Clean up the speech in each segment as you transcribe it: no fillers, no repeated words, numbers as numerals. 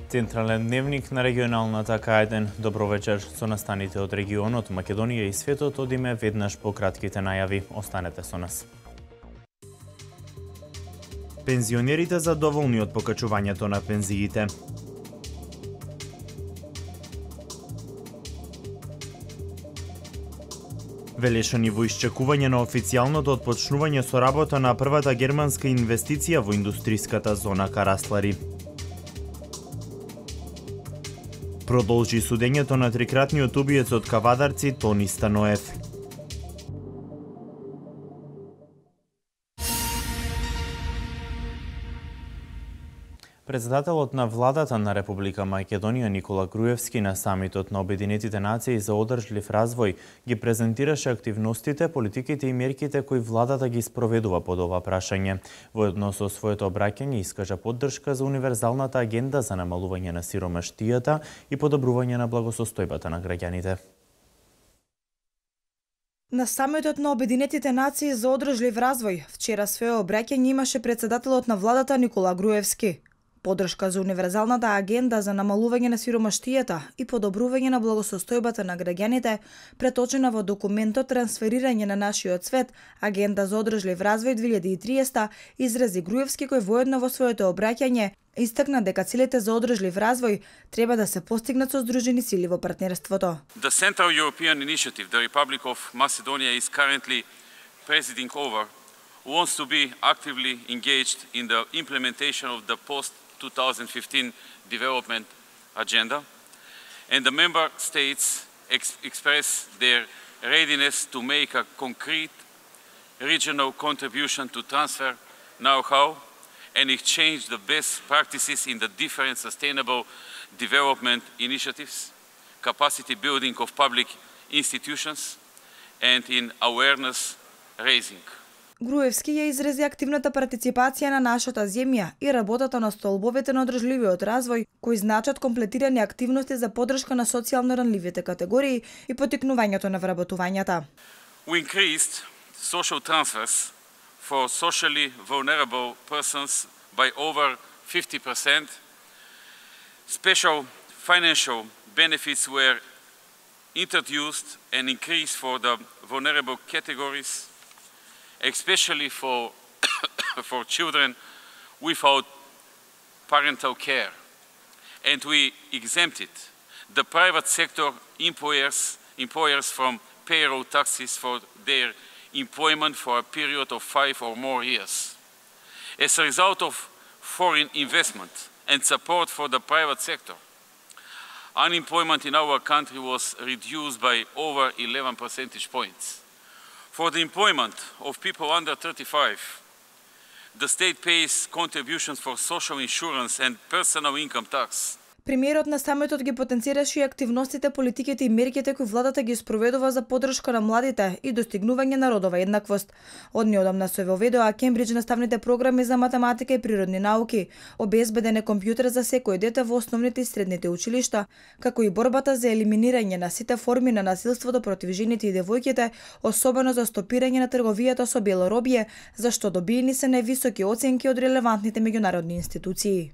Централен дневник на регионалната К1. Добро вечер. Со настаните од регионот, Македонија и светот одиме веднаш по кратките најави. Останете со нас. Пензионерите задоволни од покачувањето на пензиите. Велешани во исчекување на официјалното отпочнување со работа на првата германска инвестиција во индустриската зона Караслари. Продолжи судењето на трикратниот убиец од Кавадарци Тони Станоев. Председателот на владата на Република Македонија Никола Груевски на самитот на Обединетите нации за одржлив развој ги презентираше активностите, политиките и мерките кои владата ги спроведува под ова прашање. Воедно со своето обраќање искажа поддршка за универзалната агенда за намалување на сиромаштијата и подобрување на благосостојбата на граѓаните. На самитот на Обединетите нации за одржлив развој вчера свое обраќање имаше председателот на владата Никола Груевски. Поддршка за универзалната агенда за намалување на сиромаштијата и подобрување на благосостојбата на граѓаните, преточена во документот Трансферирање на нашиот свет, агенда за одржлив развој 2030, изрази Груевски, кој воедно во своето обраќање истакна дека целите за одржлив развој треба да се постигнат со здружени сили во партнерството. The Central European Initiative, the Republic of Macedonia is currently presiding over, wants to be actively engaged in the implementation of the post-2015 development agenda, and the member states express their readiness to make a concrete regional contribution to transfer know-how and exchange the best practices in the different sustainable development initiatives, capacity building of public institutions, and in awareness raising. Груевски ја изрази активната партиципација на нашата земја и работата на столбовите на одржливиот развој, кои значат комплетирани активности за поддршка на социјално ранливите категории и поттикнувањето на вработувањата. We increased social transfers for socially vulnerable persons by over 50%. Special financial benefits were introduced and increased for the vulnerable categories, especially for children without parental care. And we exempted the private sector employers from payroll taxes for their employment for a period of 5 or more years. As a result of foreign investment and support for the private sector, unemployment in our country was reduced by over 11 percentage points. For the employment of people under 35, the state pays contributions for social insurance and personal income tax. Премиерот на самитот ги потенцираше и активностите, политиките и мерките кои владата ги спроведува за поддршка на младите и достигнување на родова еднаквост. Од неодамна се воведоа Кембридж наставните програми за математика и природни науки, обезбеден е компјутер за секој дете во основните и средните училишта, како и борбата за елиминирање на сите форми на насилството против жените и девојките, особено за стопирање на трговијата со бело робје, за што добиени се највисоки оценки од релевантните меѓународни институции.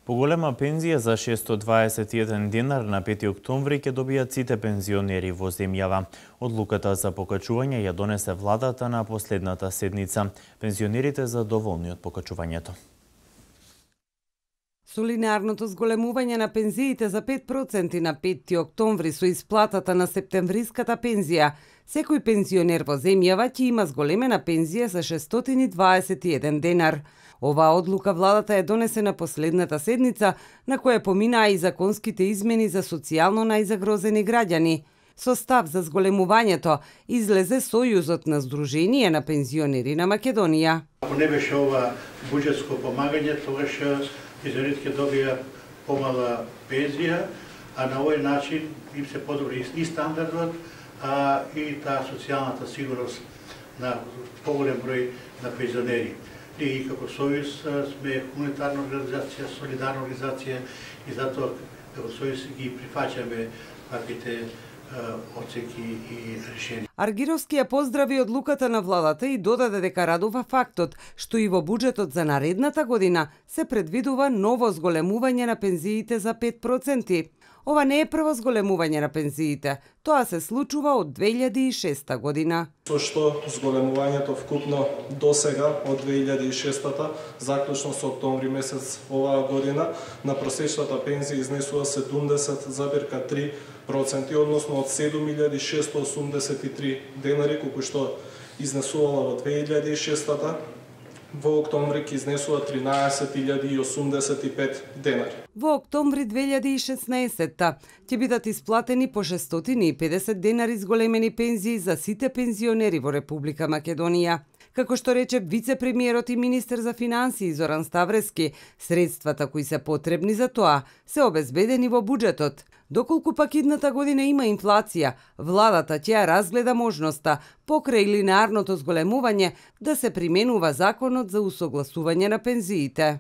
Поголема пензија за 621 денар на 5 октомври ќе добијат сите пензионери во земјава. Одлуката за покачување ја донесе владата на последната седница. Пензионерите задоволни од покачувањето. Со линеарното зголемување на пензиите за 5% на 5 октомври со исплатата на септемвриската пензија, секој пензионер во земјава ќе има зголемена пензија за 621 денар. Оваа одлука владата ја донесе на последната седница, на која поминаа и законските измени за социјално најзагрозени граѓани. Со став за зголемувањето излезе Сојузот на Сдружение на пензионери на Македонија. Ако не беше ова буџетско помагање, тогаш пензионерите ќе добија помала пензија, а на овој начин им се подобри и стандардот, а и таа социјалната сигурност на поголем број на пензионери. Ние како Сојуз сме хуманитарна организација, солидарна организација и затоа како Сојуз ги прифаќаме ваквите оцеки и решенија. Аргировски ја поздрави одлуката на владата и додаде дека радува фактот што и во буџетот за наредната година се предвидува ново зголемување на пензиите за 5%. Ова не е прво зголемување на пензиите, тоа се случува од 2006 година. Со што зголемувањето вкупно досега од 2006-та, заклучно со октомври месец оваа година, на просечната пензија изнесува 70,3%, односно од 7.683 денари, колку што изнесувала во 2006-та, во октомври ќе изнесува 13.085 денари. Во октомври 2016-та ќе бидат исплатени по 650 денари зголемени пензии за сите пензионери во Република Македонија. Како што рече вице-премиерот и министер за финансии Зоран Ставрески, средствата кои се потребни за тоа се обезбедени во буџетот. Доколку пак идната година има инфлација, владата ќе ја разгледа можноста покрај линеарното зголемување да се применува законот за усогласување на пензиите.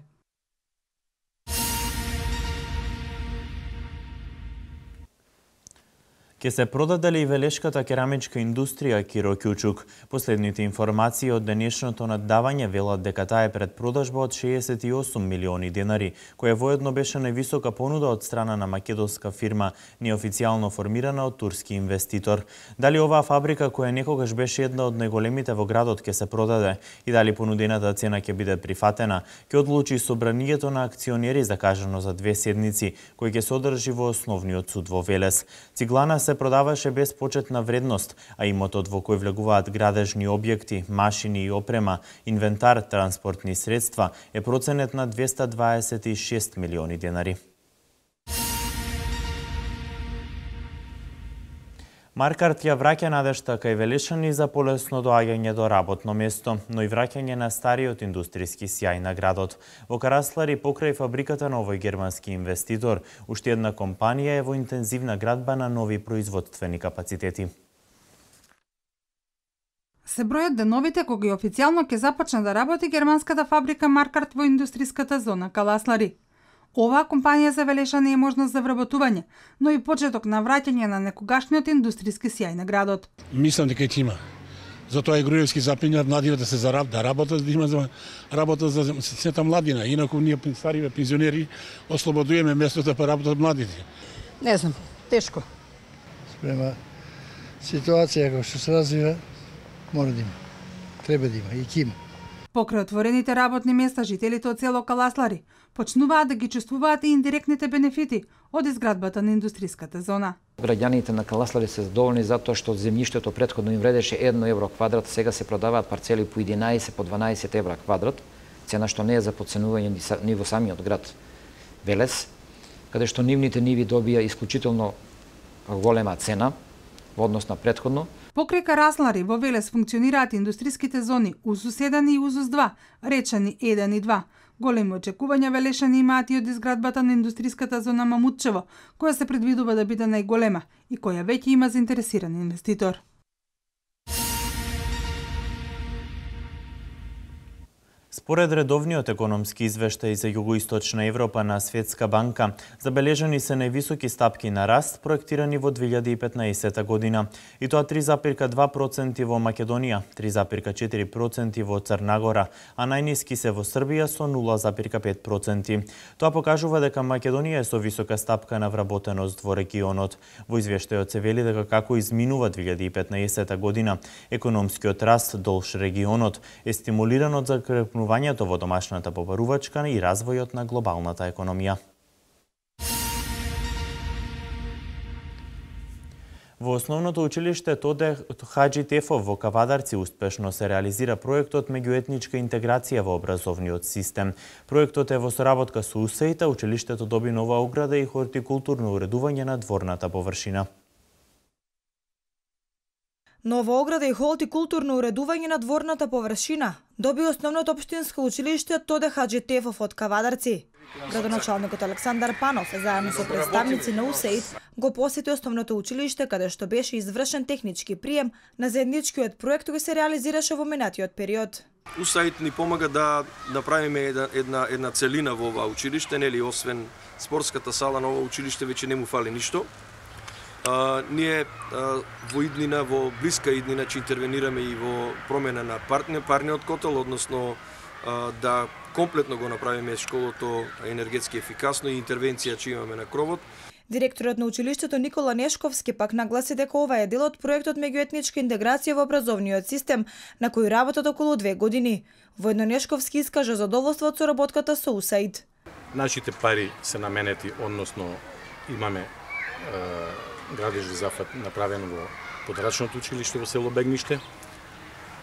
Ке се продаде ли велешката керамичка индустрија Киро Кјучук? Последните информации од денешното наддавање велат дека таа е пред продажба од 68 милиони денари, која воедно беше највисока понуда од страна на македонска фирма, неофицијално формирана од турски инвеститор. Дали оваа фабрика, која некогаш беше една од најголемите во градот, ке се продаде и дали понудената цена ќе биде прифатена, ќе одлучи собранието на акционери закажано за 2 седмици, кој ќе се одржи во основниот суд во Велес. Циглана се продаваше без почетна вредност, а имотот во кој влегуваат градежни објекти, машини и опрема, инвентар, транспортни средства е проценет на 226 милиони денари. Маркарт ја враќа надежта кај велешани за полесно доаѓање до работно место, но и враќање на стариот индустријски сјај на градот. Во Караслари, покрај фабриката на овој германски инвеститор, уште една компанија е во интензивна градба на нови производствени капацитети. Се бројат деновите кога и официјално ќе започне да работи германската фабрика Маркарт во индустријската зона Каласлари. Оваа компанија за велешани е можност за вработување, но и почеток на враќање на некогашниот индустријски сјај на градот. Мислам дека ќе има. Затоа и Груевски запинјат младите да се да работат, да има работа за сета младина. Инаку ние стариве пензионери ослободуваме местото да работат младите. Не знам, тешко. Спрема ситуација како што се развива, мора да има. Треба да има и ќе има. Покрај отворените работни места, жителите од село Каласлари почнуваат да ги чувствуваат и индиректните бенефити од изградбата на индустријската зона. Граѓаните на Каласлари се задоволни затоа што земјиштето претходно им вредеше 1 евро квадрат, сега се продаваат парцели по 11, по 12 евра квадрат, цена што не е за подценување ни во самиот град Велес, каде што нивните ниви добија исклучително голема цена во однос на претходно. Покрај Караслари во Велес функционираат индустријските зони УЗУС 1 и УЗУС 2, Речани 1 и 2. Големи очекувања велешани имаат и од изградбата на индустријската зона Мамутчево, која се предвидува да биде најголема и која веќе има заинтересиран инвеститор. Според редовниот економски извештај за Југоисточна Европа на Светска банка, забележани се највисоки стапки на раст проектирани во 2015 година, и тоа 3,2% во Македонија, 3,4% во Црна Гора, а најниски се во Србија со 0,5%. Тоа покажува дека Македонија е со висока стапка на вработеност во регионот. Во извештајот се вели дека како изминува 2015 година, економскиот раст долж регионот е стимулиран од закрепнувањето во домашната побарувачка и развојот на глобалната економија. Во основното училиште Тоде Хаджи Тефов во Кавадарци успешно се реализира проектот меѓуетничка интеграција во образовниот систем. Проектот е во соработка со УСЕИТ, училиштето доби нова ограда и хортикултурно уредување на дворната површина. Нова ограда и хортикултурно уредување на дворната површина доби основното општинско училиште Тоде Хаджи Тефов од Кавадарци. Градоначалникот Александар Панов, заедно со представници на УСЕИТ, го посети основното училиште каде што беше извршен технички прием на заедничкиот проект кој се реализираше во минатиот период. УСЕИТ ни помага да направиме една целина во ова училиште, нели, освен спортската сала на ова училиште веќе не му фали ништо. ние во иднина, во блиска иднина ќе интервенираме и во промена на парниот котел, односно да комплетно го направиме школото енергетски ефикасно и интервенција ќе имаме на кровот. Директорот на училиштето Никола Нешковски пак нагласи дека ова е дел од проектот меѓуетничка интеграција во образовниот систем, на кој работат околу 2 години. Воедно Нешковски искажа задоволство од соработката со USAID. Нашите пари се наменети, односно имаме градежни зафат направен во подрачното училиште во село Бегниште,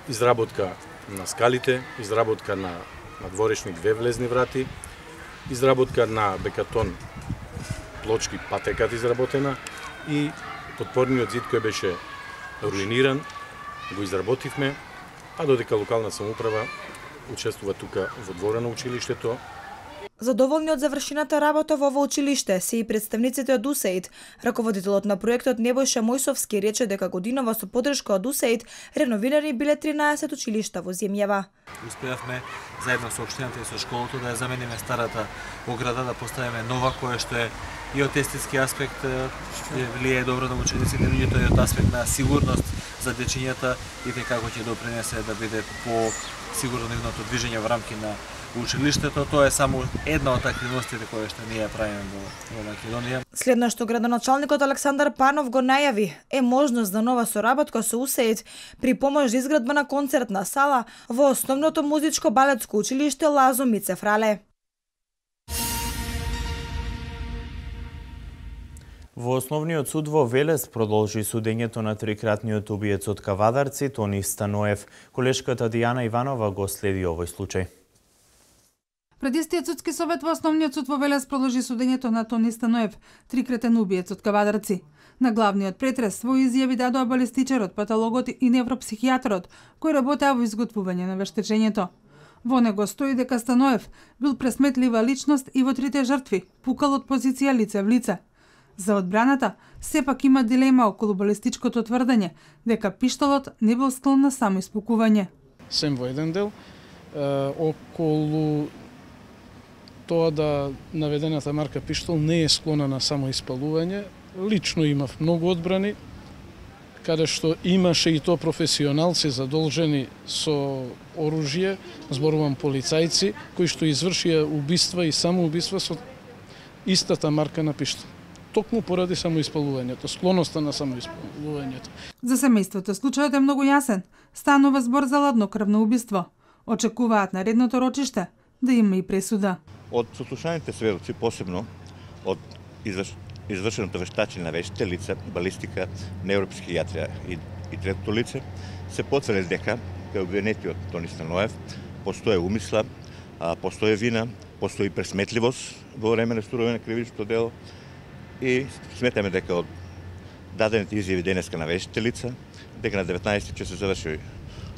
изработка на скалите, изработка на надворешни 2 влезни врати, изработка на бекатон плочки, патеката изработена и подпорниот зид кој беше руиниран, го изработивме, а додека локална самоуправа учествува тука во двора на училиштето. Задоволни од завршената работа во ова училиште се и представниците од USAID. Раководителот на проектот Небојша Мојсовски рече дека годинава со поддршка од USAID реновирани биле 13 училишта во земјава. Успеавме заедно со општината и со школото да ја замениме старата ограда, да поставиме нова, која што е и од естетски аспект влијае добро на учениците, меѓутоа и од аспект на сигурност за дечињата и како ќе допринесе да биде по-сигурно нивното движење во рамки на училиштето. Тоа е само една од активностите кои што ние правиме во Македонија. Следно што градоначалникот Александар Панов го најави е можност за нова соработка со USAID при помош за изградба на концертна сала во основното музичко балетско училиште Лазо Мицев Рале. Во Основниот суд во Велес продолжи судењето на трикратниот убиец од Кавадарци Тони Станоев. Колешката Дијана Иванова го следи овој случај. Пред истиот судски совет во Основниот суд во Велес продолжи судењето на Тони Станоев, трикратен убиец од Кавадарци. На главниот претрес своји изјави дадоа балистичарот, патологот и невропсихијатрот, кој работеа во изготвување на вештечењето. Во него стои дека Станоев бил пресметлива личност и во трите жртви пукал од позиција лице в лице. За одбраната сепак има дилема околу балистичкото тврдење дека пиштолот не бил склон на само испукување. Сем во еден дел околу тоа да наведената марка пиштол не е склона на само испалување. Лично имав многу одбрани каде што имаше и то професионалци задолжени со оружје, зборувам полицајци кои што извршија убиства и самоубиства со истата марка на пиштол. Токму поради самоиспалувањето, склоноста на самоиспалувањето. За семејството случајот е многу јасен. Станува збор за ладнокрвно убиство. Очекуваат наредното рочиште да има и пресуда. Од сослушаните сведоци, посебно од извршеното вештачење на вештите лица, балистика, невропсихијатрија и третото лице, се потврди дека кај обвинетиот Тони Станоев постои умисла, постои вина, постои пресметливост во време на сторување на кривичното дело. И сметаме дека од дадените изјави денеска на вештите лица, дека на 19 ќе се заврши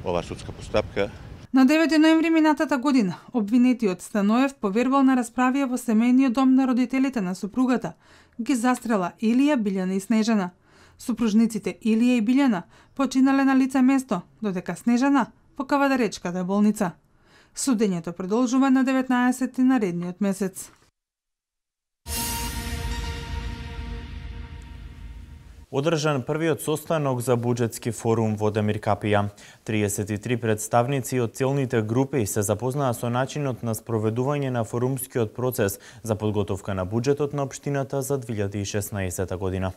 оваа судска постапка. На 9 ноември минатата година, обвинетиот Станоев повербал на расправија во семејниот дом на родителите на супругата, ги застрела Илија, Билјана и Снежана. Супружниците Илија и Билјана починале на лице место, додека Снежана во Кавадаречката болница. Судењето продолжува на 19 наредниот месец. Одржан првиот состанок за буџетски форум во Демиркапија. 33 представници од целните групи се запознаа со начинот на спроведување на форумскиот процес за подготовка на буџетот на општината за 2016 година.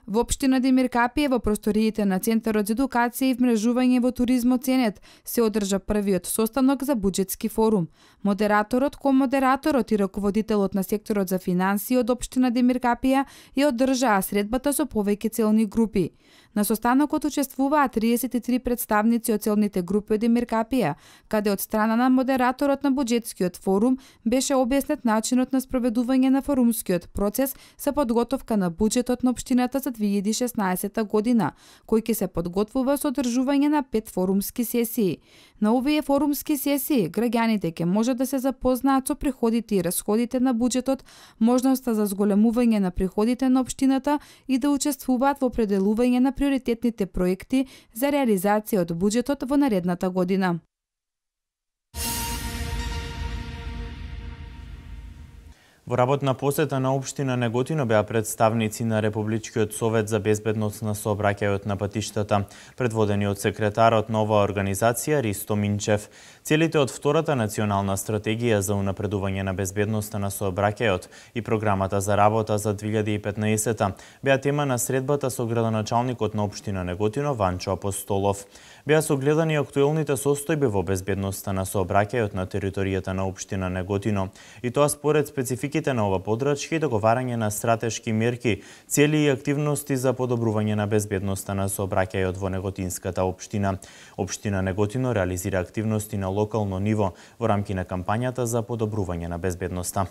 Во општина Демиркапија, во просториите на Центарот за едукација и вмрежување во туризмот Ценет, се одржа првиот состанок за буџетски форум. Модераторот, комодераторот и раководителот на секторот за финансии од општина Демиркапија ја одржаа средбата со повеќе целни групи. На состанокот учествуваа 33 представници од целните групи од Демиркапија, каде од страна на модераторот на буџетскиот форум беше објаснет начинот на спроведување на форумскиот процес за подготовка на буџетот на општината за 2016 година, кој ќе се подготвува со одржување на 5 форумски сесии. На овие форумски сесии, граѓаните ќе можат да се запознаат со приходите и расходите на буџетот, можноста за зголемување на приходите на општината и да учествуваат во определување на приоритетните проекти за реализација од буџетот во наредната година. Во работна посета на општина Неготино беа представници на Републичкиот совет за безбедност на сообраќајот на патиштата, предводени од секретарот на оваа организација Ристо Минчев. Целите од втората национална стратегија за унапредување на безбедноста на сообраќајот и програмата за работа за 2015 беа тема на средбата со градоначалникот на општина Неготино Ванчо Апостолов. Беа согледани актуелните состојби во безбедноста на сообраќајот на територијата на општина Неготино, и тоа според спецификите на ова подрачје и договарање на стратешки мерки, цели и активности за подобрување на безбедноста на сообраќајот во Неготинската општина. Општина Неготино реализира активности на локално ниво во рамки на кампањата за подобрување на безбедноста.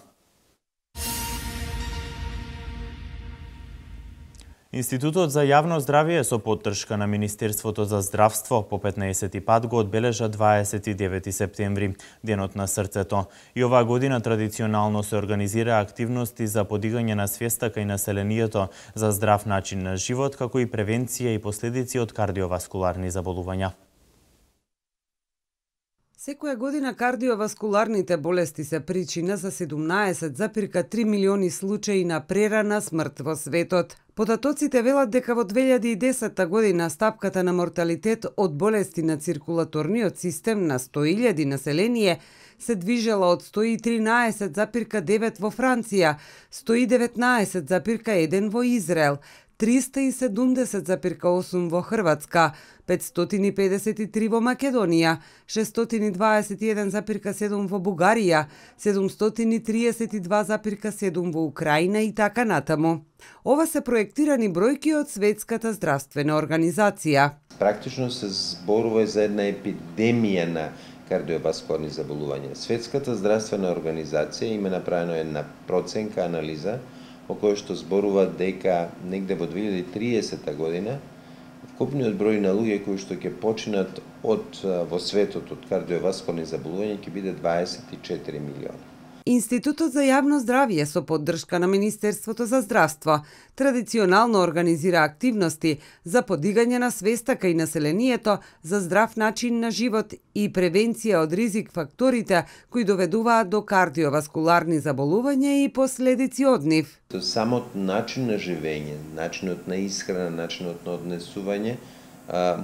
Институтот за јавно здравје со поддршка на Министерството за здравство по 15 пат го одбележа 29 септември, денот на срцето. И оваа година традиционално се организира активности за подигање на свеста кај населението за здрав начин на живот, како и превенција и последици од кардиоваскуларни заболувања. Секоја година кардиоваскуларните болести се причина за 17,3 милиони случаи на прерана смрт во светот. Податоците велат дека во 2010 година стапката на морталитет од болести на циркулаторниот систем на 100.000 население се движела од 113,9 во Франција, 119,1 во Израел, 370,8 во Хрватска, 553 во Македонија, 621,7 во Бугарија, 732,7 во Украина и така натаму. Ова се проектирани бројки од Светската здравствена организација. Практично се зборува за една епидемија на кардиоваскуларни заболувања. Светската здравствена организација има направено една проценка анализа во која што зборува дека негде во 2030 година вкупниот број на луѓе кои што ќе починат во светот од кардиоваскуларни заболувања ќе биде 24 милиона. Институтот за јавно здравје со поддршка на Министерството за здравство традиционално организира активности за подигање на свеста кај населението за здрав начин на живот и превенција од ризик факторите кои доведуваат до кардиоваскуларни заболувања и последици од нив. Самот начин на живење, начинот на исхрана, начинот на однесување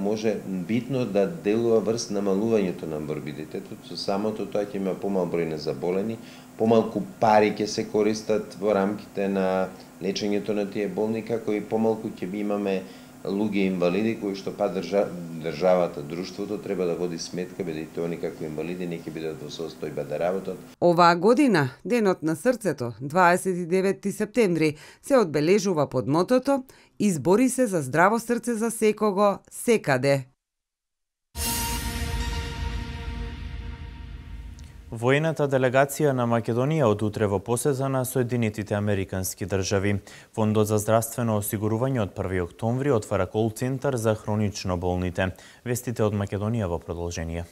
може битно да делува врз намалувањето на морбидитетот. Со самото тоа ќе има помал број на заболени, помалку пари ќе се користат во рамките на лечењето на тие болни, како и помалку ќе имаме луѓе инвалиди кои што државата, друштвото треба да води сметка бидејќи они како инвалиди не ќе бидат во состојба да работат. Оваа година, денот на срцето, 29 септември, се одбележува под мотото "Избори се за здраво срце за секого, секаде". Воената делегација на Македонија од утре во посета на Соединетите Американски држави. Фондот за здравствено осигурување од 1 октомври отвара кол центар за хронично болните. Вестите од Македонија во продолжение.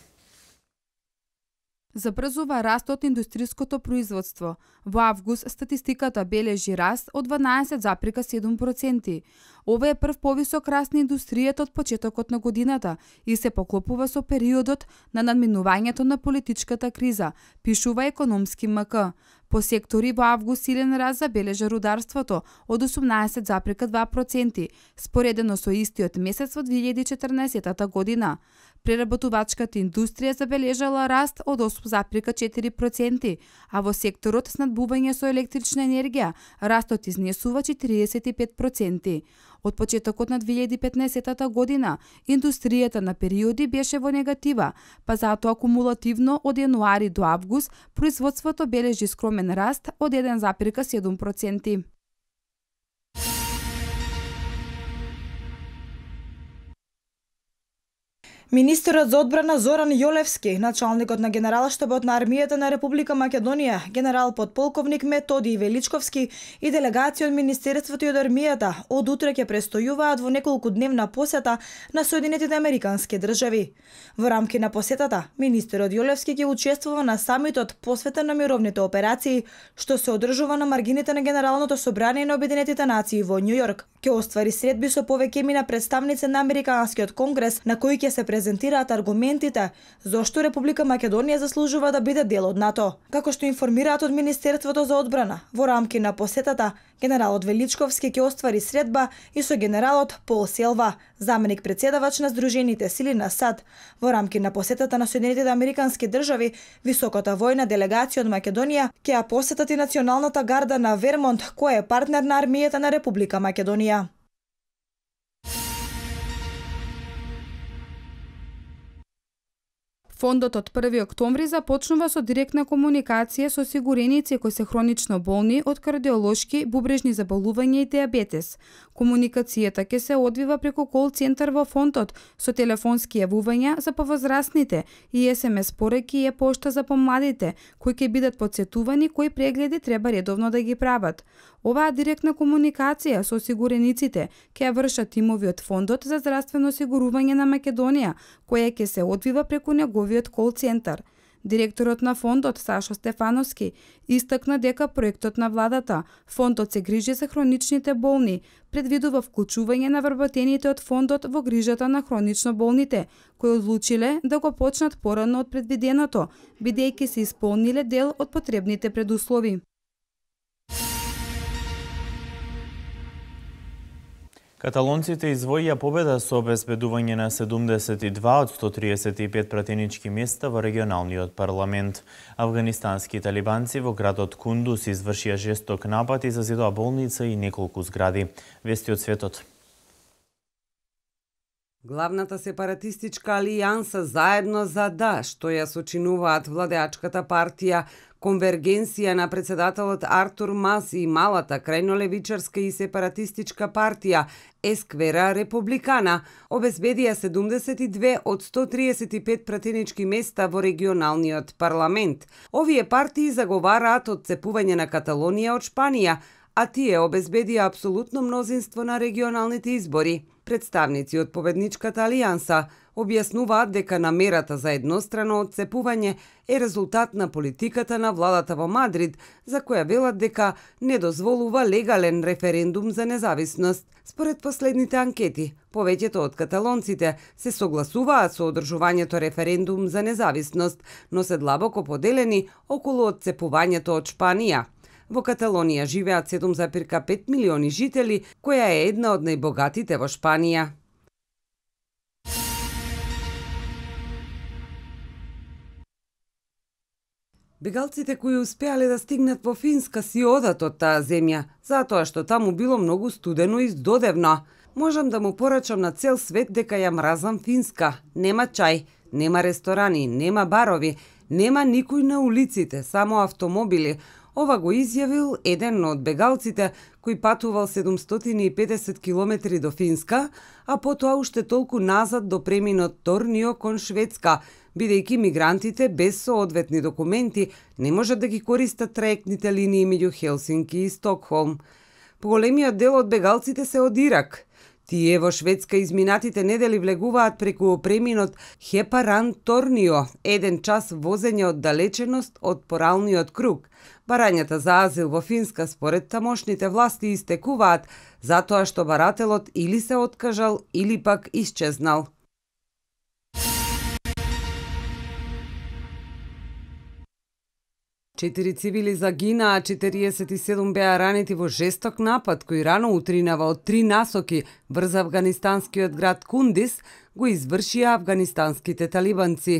Забрзува растот индустриското производство. Во август статистиката бележи раст од 12,7%. Ова е прв повисок раст на индустријата од почетокот на годината и се поклопува со периодот на надминувањето на политичката криза, пишува Економски МК. По сектори во август силен раст забележа рударството од 18,2%, споредено со истиот месец во 2014 година. Преработувачката индустрија забележала раст од 8,4%, а во секторот снабдување со електрична енергија растот изнесува 45%. Од почетокот на 2015 година индустријата на периоди беше во негатива, па затоа кумулативно од јануари до август производството бележи скромен раст од 1,7%. Министерот за одбрана Зоран Јолевски, началникот на Генералштабот на армијата на Република Македонија, генерал подполковник Методи Величковски и делегација од Министерството и од армијата од утре ќе престојуваат во неколкудневна посета на Соединетите Американски држави. Во рамки на посетата, министерот Јолевски ќе учествува на самитот посветен на мировните операции, што се одржува на маргините на Генералното собрание на Обединетите нации во Њујорк. Ќе оствари средби со повеќемина представници на Американскиот конгрес, на кои ќе се презентираат аргументите зошто Република Македонија заслужува да биде дел од НАТО. Како што информираат од Министерството за одбрана, во рамки на посетата, генералот Величковски ќе оствари средба и со генералот Пол Селва, заменик председавач на Сдружените сили на САД. Во рамки на посетата на Соединетите американски држави, високата војна делегација од Македонија ќе ја посетат и Националната гарда на Вермонт, која е партнер на армијата на Република Македонија. Фондот од 1 октомври започнува со директна комуникација со осигуреници кои се хронично болни од кардиолошки, бубрежни заболувања и диабетес. Комуникацијата ќе се одвива преку кол центар во фондот со телефонски јавувања за повозрастните и SMS пораки и пошта за помладите, кои ќе бидат потсетувани кои прегледи треба редовно да ги прават. Оваа директна комуникација со осигурениците ќе ја вршат тимови од Фондот за здравствено осигурување на Македонија, која ќе се одвива преку неговиот кол центар. Директорот на фондот Сашо Стефановски истакна дека проектот на владата Фондот се грижи за хроничните болни предвидува вклучување на вработените од фондот во грижата на хронично болните, кои одлучиле да го почнат порано од предвиденото, бидејќи се исполниле дел од потребните предуслови. Каталонците извоија победа со обезбедување на 72 од 135 пратенички места во регионалниот парламент. Афганистански талибанци во градот Кундус извршија жесток напад и зазидоа болница и неколку згради. Вести од светот. Главната сепаратистичка алијанса Заедно за да, што ја сочинуваат владеачката партија Конвергенција на председателот Артур Мас и малата крајнолевичарска и сепаратистичка партија Есквера Републикана, обезбедија 72 од 135 пратенички места во регионалниот парламент. Овие партии заговараат одцепување на Каталонија од Шпанија, а тие обезбедија апсолутно мнозинство на регионалните избори. Представници од победничката алијанса објаснуваат дека намерата за еднострано одцепување е резултат на политиката на владата во Мадрид, за која велат дека не дозволува легален референдум за независност. Според последните анкети, повеќето од каталонците се согласуваат со одржувањето референдум за независност, но се длабоко поделени околу одцепувањето од Шпанија. Во Каталонија живеат 7,5 милиони жители, која е една од најбогатите во Шпанија. Бегалците кои успеале да стигнат во Финска си одат од таа земја, затоа што таму било многу студено и здодевно. Можам да му порачам на цел свет дека ја мразам Финска. Нема чај, нема ресторани, нема барови, нема никој на улиците, само автомобили. Ова го изјавил еден од бегалците кој патувал 750 километри до Финска, а потоа уште толку назад до преминот Торнио кон Шведска, бидејќи мигрантите без соодветни документи не можат да ги користат траектните линии меѓу Хелсинки и Стокхолм. Поголемиот дел од бегалците се од Ирак. Тие во Шведска изминатите недели влегуваат преку преминот Хепаран-Торнио, 1 час возење од далеченост од поралниот круг. Барањата за азил во Финска според тамошните власти истекуваат, затоа што барателот или се откажал, или пак исчезнал. Четири цивили загинаа, 47 беа ранети во жесток напад кој рано утринава од 3 насоки врз афганистанскиот град Кундис го извршија афганистанските талибанци.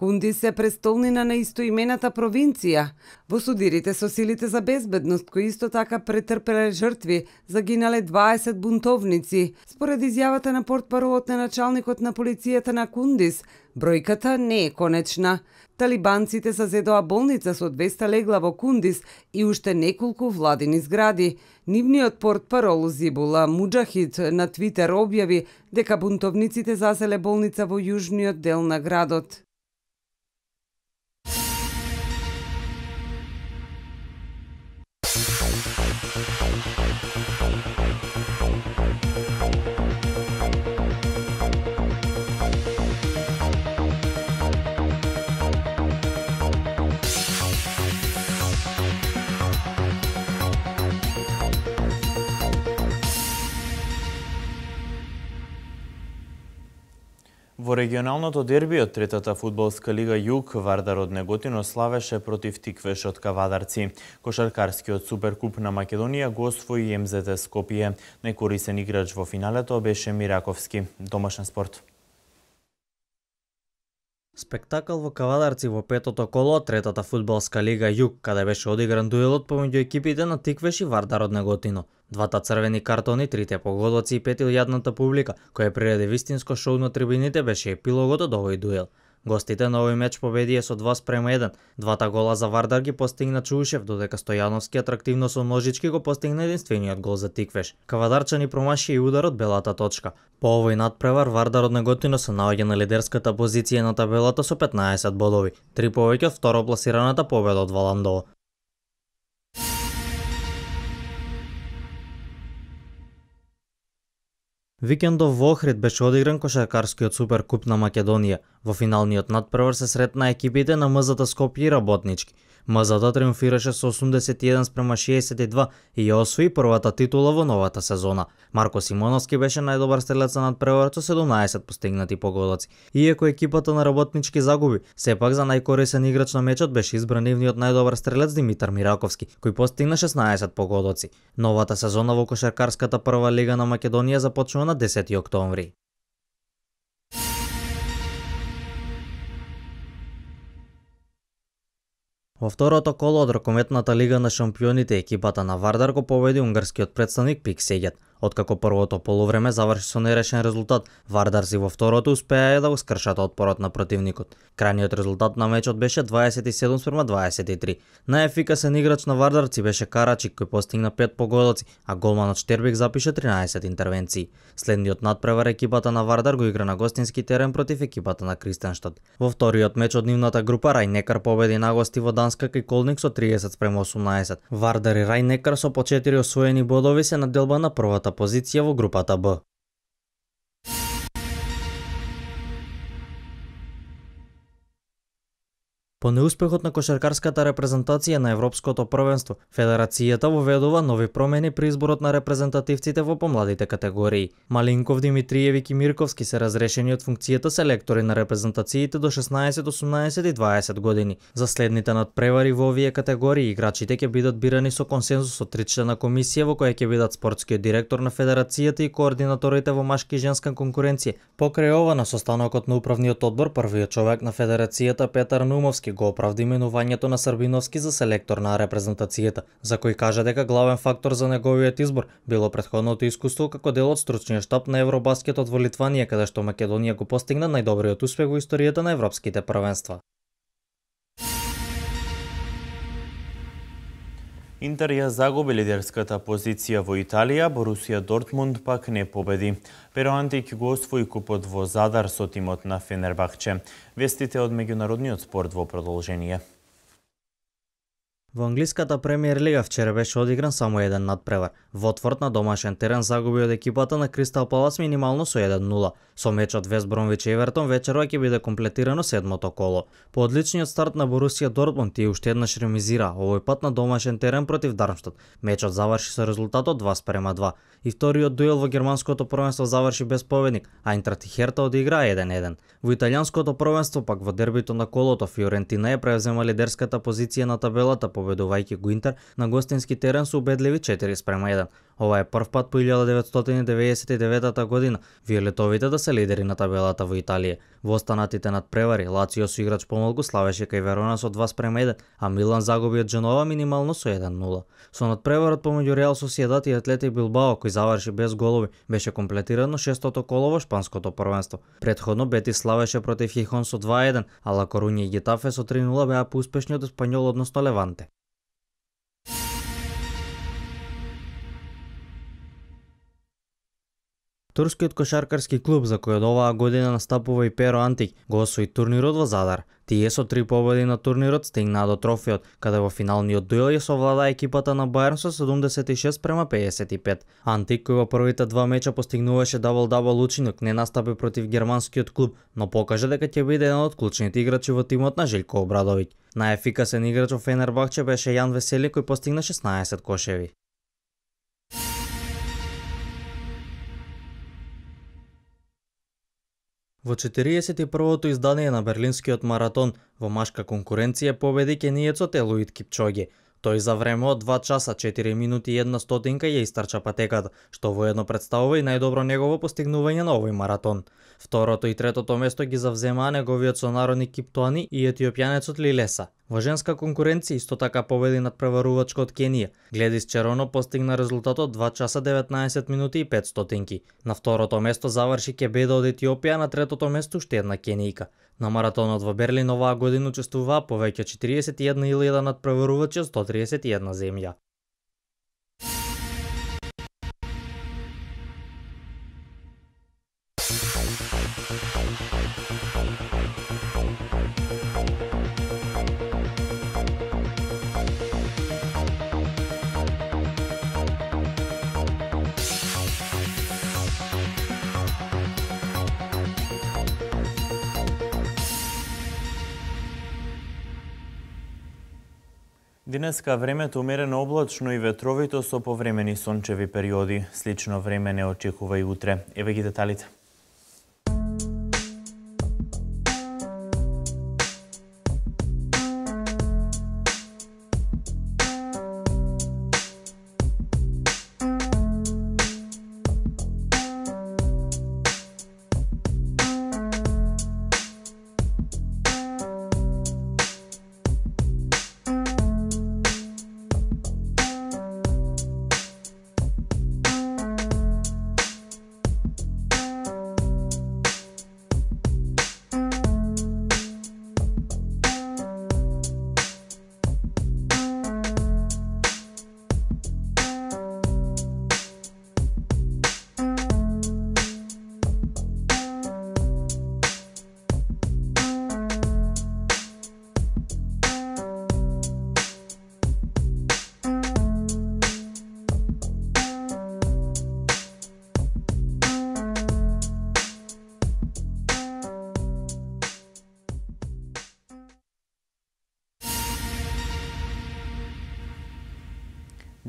Кундис е престолнина на истоимената провинција. Во судирите со силите за безбедност, кои исто така претрпеле жртви, загинале 20 бунтовници. Според изјавата на портпаролот на началникот на полицијата на Кундис, бројката не е конечна. Талибанците зазедоа болница со 200 легла во Кундис и уште неколку владини згради. Нивниот портпарол Зибула Муџахид на Твитер објави дека бунтовниците заселе болница во јужниот дел на градот. Во регионалното дерби од третата фудбалска лига Југ, Вардар од Неготино славеше против Тиквеш од Кавадарци. Кошаркарскиот суперкуп на Македонија го освои МЗТ Скопје. Најкорисен играч во финалето беше Мираковски. Домашен спорт. Спектакл во Кавадарци во петото коло од третата фудбалска лига Југ, каде беше одигран дуелот помеѓу екипите на Тиквеш и Вардар од Неготино. Двата црвени картони, трите погодоци и петилјадната публика, која приреди вистинско шоу на трибините, беше епилогот од овој дуел. Гостите на овој меч победија со 2:1. Двата гола за Вардар ги постигна Чушев, додека Стојановски атрактивно со ножички го постигна единствениот гол за Тиквеш. Кавадарчани промашија и удар од белата точка. По овој надпревар Вардар од Неготино се наоѓа на лидерската позиција на табелата со 15 бодови, 3 повеќе од второпласираната победа од Валандово. Викендов во Охрид беше одигран кошаркарскиот суперкуп на Македонија. Во финалниот надпревар се сретна екипите на МЗТ Скопје и Работнички. МЗТ триумфираше со 81:62 и ја освои првата титула во новата сезона. Марко Симоновски беше најдобар стрелец на надпреварот со 17 постигнати погодоци. Иако екипата на Работнички загуби, сепак за најкорисен играч на мечот беше избран нивниот најдобар стрелец Димитар Мираковски, кој постигна 16 погодоци. Новата сезона во кошаркарската прва лига на Македонија започнува на 10 октомври. Во второто коло од ракометната лига на шампионите екипата на Вардар го победи унгарскиот представник Пик Сегет. Откако првото полувреме заврши со нерешен резултат, Вардарци во второто успеа да го скршат отпорот на противникот. Крајниот резултат на мечот беше 27:23. Најефикасен играч на Вардарци беше Карачик, кој постигна 5 погодоци, а голманот Штербик запише 13 интервенции. Следниот надпревар екипата на Вардар го игра на гостински терен против екипата на Кристенштад. Во вториот меч од нивната група Рајнекар победи на гости во Данска кај Колник со 30:18. Вардар и Рајнекар со по 4 освоени бодови се наделба на првата позиција во групата Б. По неуспехот на кошаркарската репрезентација на Европското првенство, Федерацијата воведува нови промени при изборот на репрезентативците во помладите категории. Малинков, Димитриевик и Мирковски се разрешени од функцијата селектори на репрезентациите до 16, 18 и 20 години. За следните надпревари во овие категории играчите ќе бидат бирани со консензус од 3-члена комисија во која ќе бидат спортскиот директор на Федерацијата и координаторите во машки и женска конкуренција. Покрај ова на состанокот на управниот одбор, првиот човек на Федерацијата Петар Нумовски го оправда именувањето на Србиновски за селектор на репрезентацијата, за кој кажа дека главен фактор за неговиот избор било претходното искуство како дел од стручниот штаб на Евробаскетот во Литванија, каде што Македонија го постигна најдобриот успех во историјата на европските првенства. Интер ја загуби лидерската позиција во Италија, Борусија Дортмунд пак не победи. Перо Антик го освои купот во Задар со тимот на Фенербахче. Вестите од меѓународниот спорт во продолжение. Во англиската премиер лига вчера беше одигран само еден надпревар. Watford на домашен терен загуби од екипата на Кристал Палас минимално со 1:0. Со мечот Вест Бромвич Евертон вечерва ќе биде комплетирано седмото коло. По одличниот старт на Борусија Дортмунд и уште еднаш ремизира, овој пат на домашен терен против Дармштад. Мечот заврши со резултатот 2:2. И вториот дуел во германското првенство заврши без победник, а Айнтрахт и Херта одигра 1:1. Во италијанското првенство пак во дербито на колото Фиорентина ја превзема лидерската позиција на табелата, победувајќи го Интер на гостински терен со убедливи 4:1. Ова е прв пат по 1999 година виолетовите да се лидери на табелата во Италија. Во останатите надпревари Лацио со играч помалку славеше кај Верона со 2:1, а Милан загуби од Дженова минимално со 1:0. Со надпреварот помеѓу Реал Сосиедад и Атлетик Билбао, кој заврши без голови, беше комплетирано шестото коло во шпанското првенство. Претходно Бетис славеше против Хихон со 2:1, а Ла Коруња и Гетафе со 3:0 беа поуспешни од Еспањол односно Леванте. Турскиот кошаркарски клуб, за кој од оваа година настапува и Перо Антик, го освои турнирот во Задар. Тие со 3 победи на турнирот стигнаа до трофеот, каде во финалниот дуел ја совлада екипата на Бајерн со 76:55. Антик, кој во првите два меча постигнуваше дабл-дабл учинок, не настапи против германскиот клуб, но покажа дека ќе биде еден од клучните играчи во тимот на Желко Обрадовиќ. Најефикасен играч во Фенербахче беше Јан Весели, кој постигна 16 кошеви. Во 41-то издание на Берлинскиот маратон во машка конкуренција победи кенијецот Елуид Кипчоги. Тој за време од 2 часа 4 минути и 1 стотинка ја истрча патеката, што воедно представува и најдобро негово постигнување на овој маратон. Второто и третото место ги завземаа неговиот сонародник Киптоани и етиопјанецот Лилеса. Во женска конкуренција исто така победи над преварувачка од Кенија. Гледис Чероно постигна резултатот 2 часа 19 минути и 5 стотинки. На второто место заврши Кебеда од Етиопија, на третото место уште една кенијка. На маратонот во Берлин оваа година учествуваа повеќе 41.000 надпреварувачи од 131 земја. Денеска времето умерено облачно и ветровито со повремени сончеви периоди. Слично време не очекува и утре. Еве ги деталите.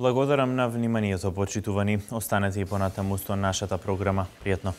Благодарам на вниманието, почитувани. Останете и понатаму со нашата програма. Пријатно.